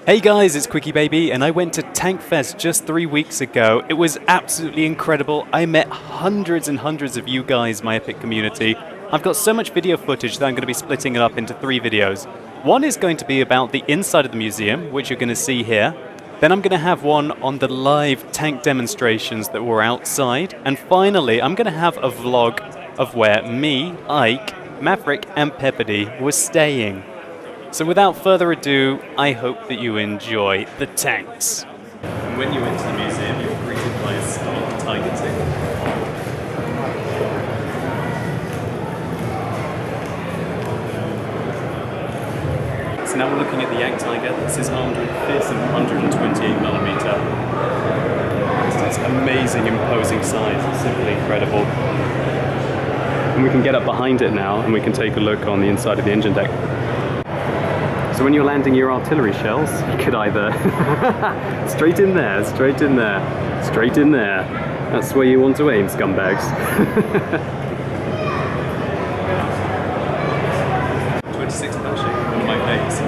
Hey guys, it's QuickyBaby, and I went to Tankfest just 3 weeks ago. It was absolutely incredible. I met hundreds and hundreds of you guys, my epic community. I've got so much video footage that I'm going to be splitting it up into 3 videos. One is going to be about the inside of the museum, which you're going to see here. Then I'm going to have one on the live tank demonstrations that were outside. And finally, I'm going to have a vlog of where me, Ike, Maverick, and Pepperdy were staying. So without further ado, I hope that you enjoy the tanks. And when you enter the museum, you're greeted by a stock tiger tick. So now we're looking at the Yak Tiger. This is armed with a fearsome 128mm. It's amazing, imposing size. It's simply incredible. And we can get up behind it now, and we can take a look on the inside of the engine deck. So when you're landing your artillery shells, you could either straight in there, straight in there, straight in there. That's where you want to aim, scumbags. 26th actually, one of my days.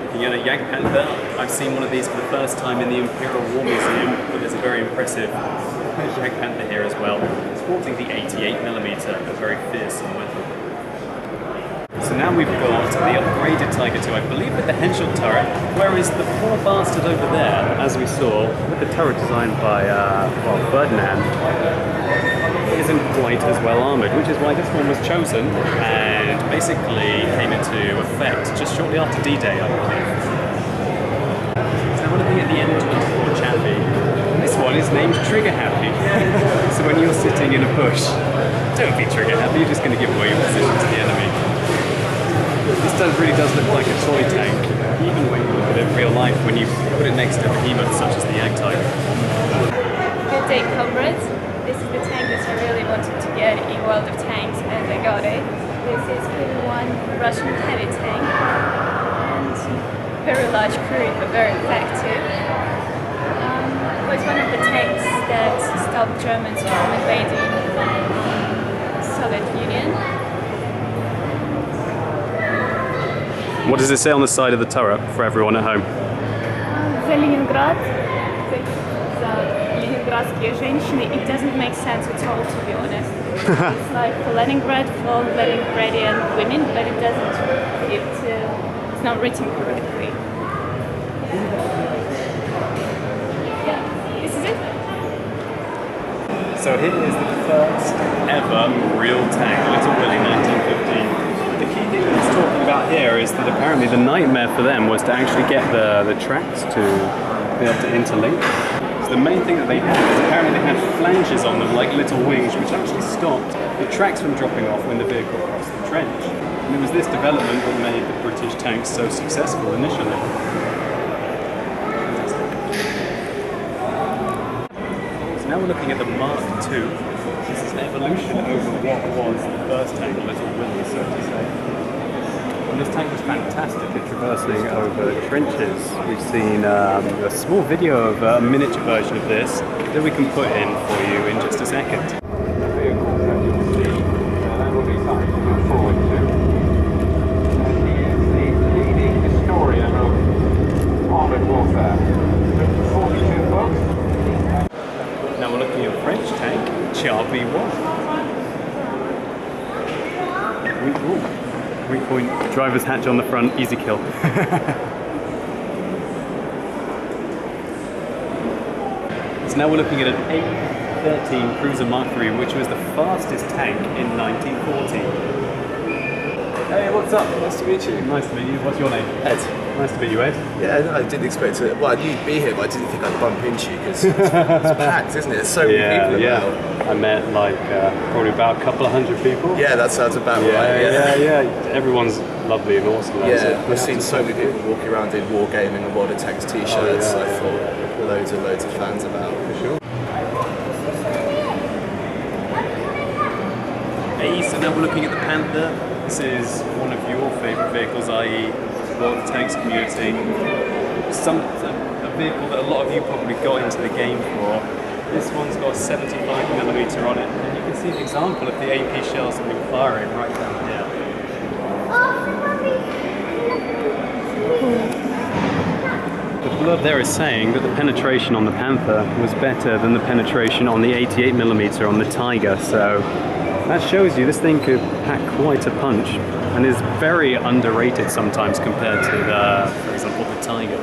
Looking at a Yak Panther. I've seen one of these for the first time in the Imperial War Museum, but there's a very impressive Yak Panther here as well. Sporting the 88mm, a very fearsome weapon. So now we've got the upgraded Tiger II, I believe with the Henschel turret, whereas the poor bastard over there, as we saw, with the turret designed by Ferdinand, isn't quite as well armoured, which is why this one was chosen and basically came into effect just shortly after D-Day, I believe. So now we're looking at the M24 Chappie. This one is named Trigger Happy. So when you're sitting in a bush, don't be trigger happy, you're just going to give away your position to the enemy. This really does look like a toy tank, even when you look at it in real life, when you put it next to behemoths such as the Yak Tiger. Good day, comrades. This is the tank that I really wanted to get in World of Tanks, and I got it. This is one Russian heavy tank, and very large crew, but very effective. It was one of the tanks that stopped Germans from invading the Soviet Union. What does it say on the side of the turret for everyone at home? Leningrad. Leningradские женщины. It doesn't make sense at all, to be honest. It's like for Leningrad, for Leningradian women, but it doesn't. It's not written correctly. Yeah, this is it. So here is the first ever real tank, Little Willie 1915. The key thing that it's talking about here is that apparently the nightmare for them was to actually get the tracks to be able to interlink. So the main thing that they had is apparently they had flanges on them like little wings which actually stopped the tracks from dropping off when the vehicle crossed the trench. And it was this development that made the British tanks so successful initially. So now we're looking at the Mark II. This is an evolution over what was the first tank, Little Willie, so to say. And this tank was fantastic at traversing over trenches. We've seen a small video of a miniature version of this that we can put in for you in just a second. Leading historian of armoured warfare. 42 books. Now we're looking at a French tank, Charby 1. Weak point, driver's hatch on the front, easy kill. So now we're looking at an 813 Cruiser Mark III, which was the fastest tank in 1940. Hey, what's up? Nice to meet you. Nice to meet you. What's your name? Ed. Nice to meet you, Ed. Yeah, no, I didn't expect to. Well, I knew you'd be here, but I didn't think I'd bump into you because it's packed, isn't it? There's so many people about. I met like probably about a couple of hundred people. Yeah, that sounds about right. Yeah. Everyone's lovely and awesome. Yeah, we've seen so many people walking around in Wargaming and World of Tanks t-shirts. I thought loads of fans about. For sure. Hey, so now we're looking at the Panther. This is one of your favourite vehicles, i.e. World of Tanks community. A vehicle that a lot of you probably got into the game for. This one's got a 75mm on it, and you can see an example of the AP shells that we're firing right down here. The blurb there is saying that the penetration on the Panther was better than the penetration on the 88mm on the Tiger, so that shows you this thing could pack quite a punch and is very underrated sometimes compared to for example, the Tiger.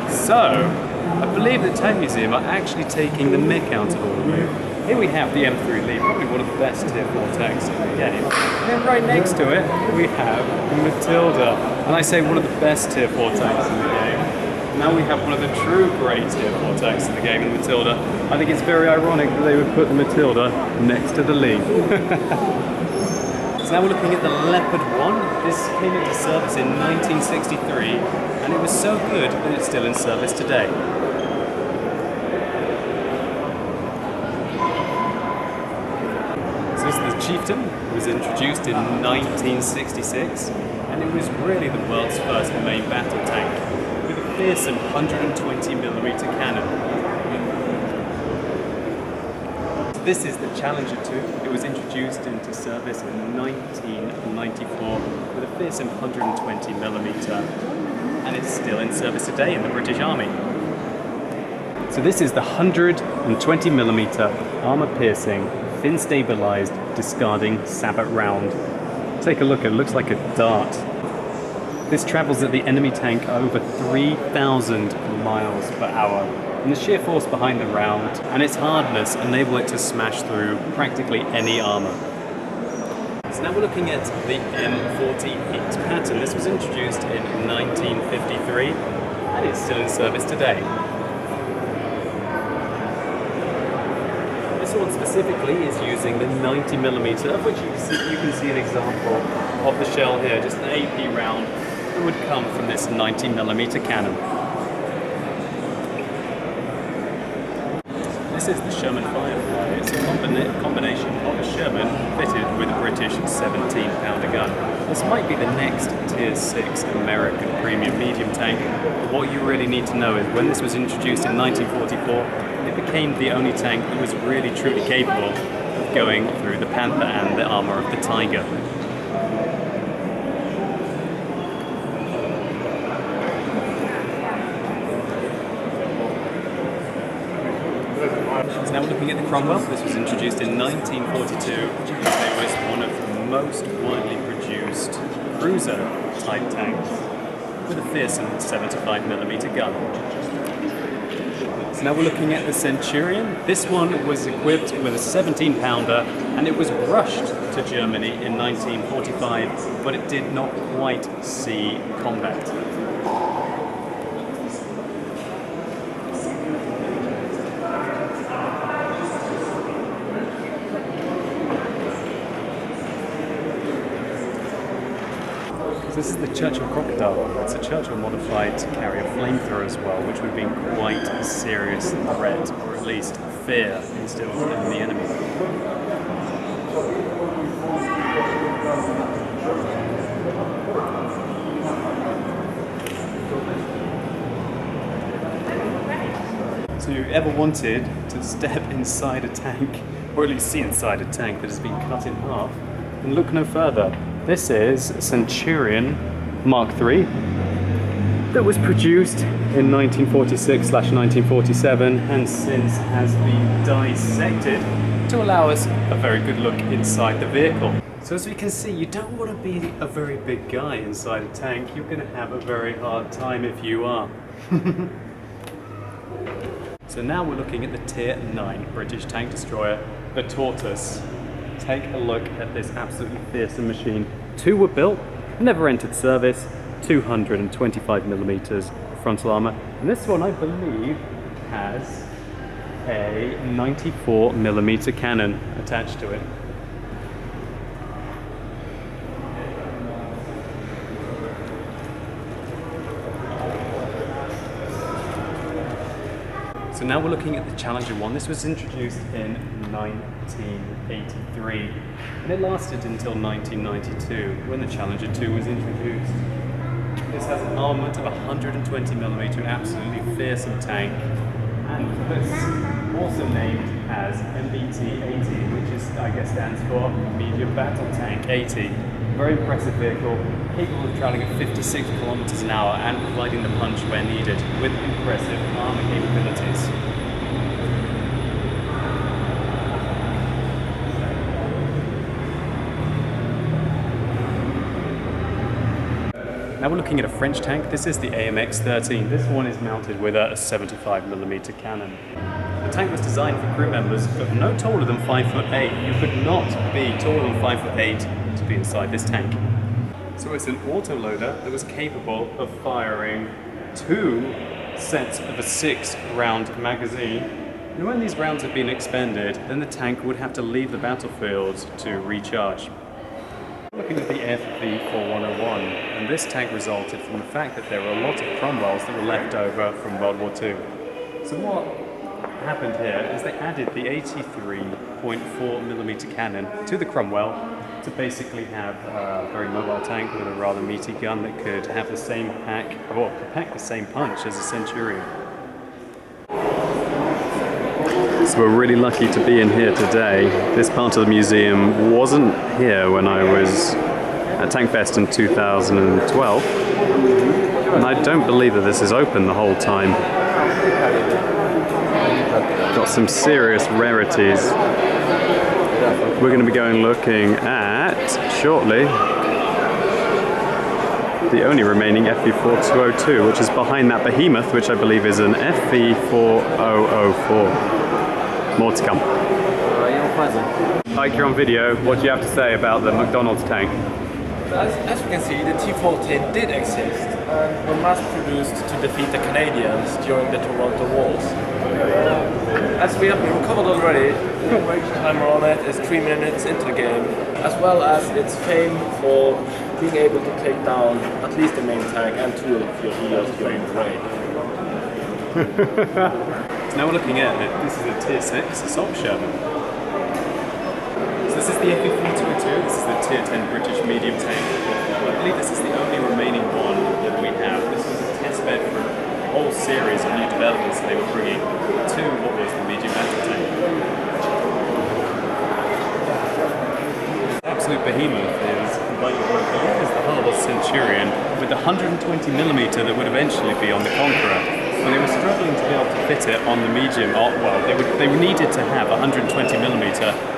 So, I believe the Tank Museum are actually taking the mick out of all of it. Here we have the M3 Lee, probably one of the best tier 4 tanks in the game. And then right next to it, we have the Matilda. And I say one of the best tier 4 tanks in the game. Now we have one of the true great tier 4 tanks in the game, the Matilda. I think it's very ironic that they would put the Matilda next to the Lee. So now we're looking at the Leopard 1. This came into service in 1963, and it was so good that it's still in service today. So this is the Chieftain. It was introduced in 1966, and it was really the world's first main battle tank, with a fearsome 120mm cannon. This is the Challenger 2. It was introduced into service in 1994 with a fearsome 120mm, and it's still in service today in the British Army. So this is the 120mm armour-piercing, fin-stabilised, discarding Sabot round. Take a look, it looks like a dart. This travels at the enemy tank over 3,000 miles per hour. And the sheer force behind the round and its hardness enable it to smash through practically any armour. So now we're looking at the M48 pattern. This was introduced in 1953 and it's still in service today. This one specifically is using the 90mm, of which you can see an example of the shell here, just an AP round that would come from this 90mm cannon. This is the Sherman Firefly. It's a combination of a Sherman fitted with a British 17-pounder gun. This might be the next Tier 6 American premium medium tank, but what you really need to know is when this was introduced in 1944, it became the only tank that was really truly capable of going through the Panther and the armour of the Tiger. So now we're looking at the Cromwell. This was introduced in 1942. It was one of the most widely produced cruiser-type tanks with a fearsome 75mm gun. So now we're looking at the Centurion. This one was equipped with a 17-pounder and it was rushed to Germany in 1945, but it did not quite see combat. This is the Churchill Crocodile. It's a Churchill modified to carry a flamethrower as well, which would have been quite a serious threat, or at least fear instilled in the enemy. So if you ever wanted to step inside a tank, or at least see inside a tank that has been cut in half, then look no further. This is Centurion Mark III that was produced in 1946/1947 and since has been dissected to allow us a very good look inside the vehicle. So as we can see, you don't want to be a very big guy inside a tank. You're going to have a very hard time if you are. So now we're looking at the Tier 9 British tank destroyer, the Tortoise. Take a look at this absolutely fearsome machine. Two were built, never entered service, 225mm frontal armour, and this one I believe has a 94mm cannon attached to it. So now we're looking at the Challenger 1. This was introduced in 1983 and it lasted until 1992 when the Challenger 2 was introduced. This has an armament of 120mm, an absolutely fearsome tank, and it's also named as MBT 80, which is, I guess, stands for Medium Battle Tank 80. Very impressive vehicle, capable of travelling at 56 kilometers an hour and providing the punch where needed, with impressive armour capabilities. Now we're looking at a French tank. This is the AMX-13. This one is mounted with a 75mm cannon. The tank was designed for crew members of no taller than 5'8". You could not be taller than 5'8" to be inside this tank. So it's an autoloader that was capable of firing 2 sets of a 6-round magazine. And when these rounds have been expended, then the tank would have to leave the battlefield to recharge. Looking at the FV4101, and this tank resulted from the fact that there were a lot of Cromwells that were left over from World War II. So what happened here is they added the 83.4mm cannon to the Cromwell to basically have a very mobile tank with a rather meaty gun that could have the same pack, or could pack the same punch as a Centurion. So we're really lucky to be in here today. This part of the museum wasn't here when I was at Tankfest in 2012, and I don't believe that this is open the whole time. Got some serious rarities. We're going to be going looking at, shortly, the only remaining FV4202, which is behind that behemoth, which I believe is an FV4004. More to come. Ike, you're on video. What do you have to say about the McDonald's tank? As you can see, the T-14 did exist and were mass-produced to defeat the Canadians during the Toronto Wars. As we have covered already, the average timer on it is 3 minutes into the game, as well as its fame for being able to take down at least the main tank and 2 of your heroes during the raid. So now we're looking at it. This is a Tier 6 assault Sherman. So this is the FV4202, this is the Tier 10 British medium tank. I believe this is the only remaining one that we have. This was a test bed for a whole series of new developments that they were bringing to what was the medium battle tank. Absolute behemoth is combined with what I believe is the hull of Centurion with the 120mm that would eventually be on the Conqueror. And they were struggling to be able to fit it on the medium. They needed to have 120mm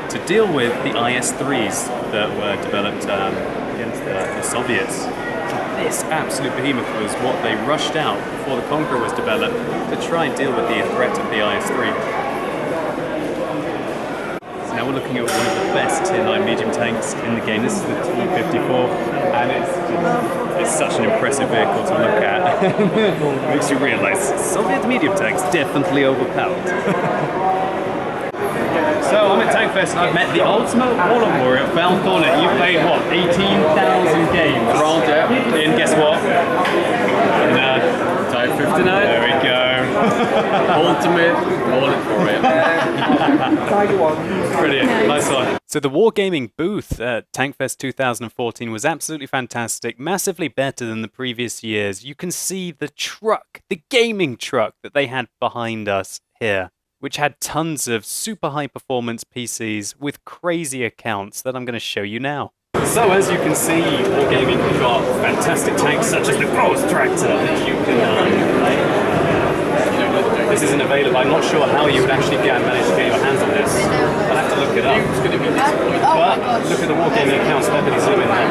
to deal with the IS-3s that were developed against the Soviets. This absolute behemoth was what they rushed out before the Conqueror was developed to try and deal with the threat of the IS-3. So now we're looking at one of the best Tier 9 medium tanks in the game. This is the T-54, and it's such an impressive vehicle to look at. Makes you realise Soviet medium tanks definitely overpowered. So I'm at Tankfest and I've met the ultimate warlord warrior, Val Cornet. You played what, 18,000 games? Around there. And guess what? Type 59. There we go. Ultimate warlord warrior. Brilliant. Nice one. So the Wargaming booth at Tankfest 2014 was absolutely fantastic, massively better than the previous years. You can see the truck, the gaming truck that they had behind us here, which had tons of super high performance PCs with crazy accounts that I'm going to show you now. So as you can see, Wargaming have got fantastic tanks such as the Ghost Tractor that you can play. This isn't available. I'm not sure how you would actually manage to get your hands on this. I'll have to look it up. But look at the Wargaming accounts. Look at these zoom in there.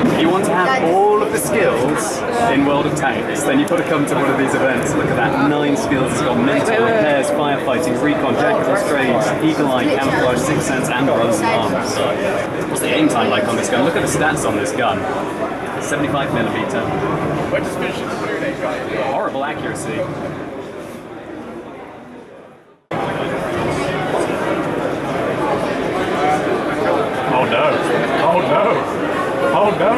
If you want to have all of the skills in World of Tanks, then you've got to come to one of these events. Look at that, 9 skills. It's got mental, repairs, firefighting, recon, jacket of trades, eagle eye, camouflage, sixth sense, and runs and arms. What's the aim time like on this gun? Look at the stats on this gun. 75mm. Horrible accuracy. Oh no! Oh no! Oh no!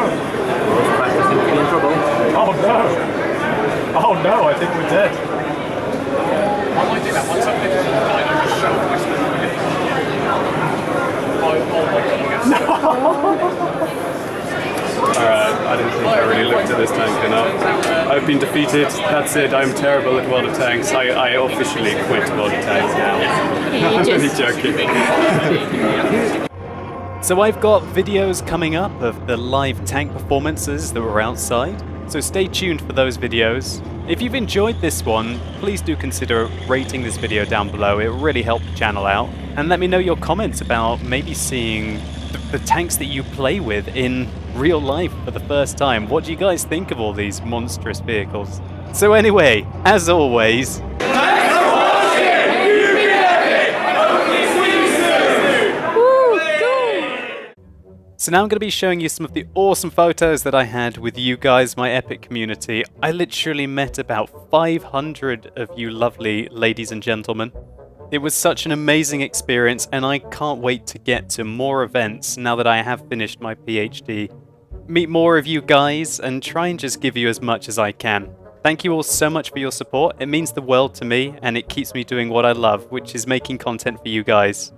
In trouble. Oh no! Oh no! I think we're dead. I might do that once I've been No! Alright, I didn't think I really looked at this tank enough. I've been defeated, that's it, I'm terrible at World of Tanks. I officially quit World of Tanks now. I'm only joking. So I've got videos coming up of the live tank performances that were outside, so stay tuned for those videos. If you've enjoyed this one, please do consider rating this video down below, it will really help the channel out. And let me know your comments about maybe seeing the tanks that you play with in real life for the first time. What do you guys think of all these monstrous vehicles? So anyway, as always... So now I'm going to be showing you some of the awesome photos that I had with you guys, my epic community. I literally met about 500 of you lovely ladies and gentlemen. It was such an amazing experience and I can't wait to get to more events now that I have finished my PhD. Meet more of you guys and try and just give you as much as I can. Thank you all so much for your support. It means the world to me and it keeps me doing what I love, which is making content for you guys.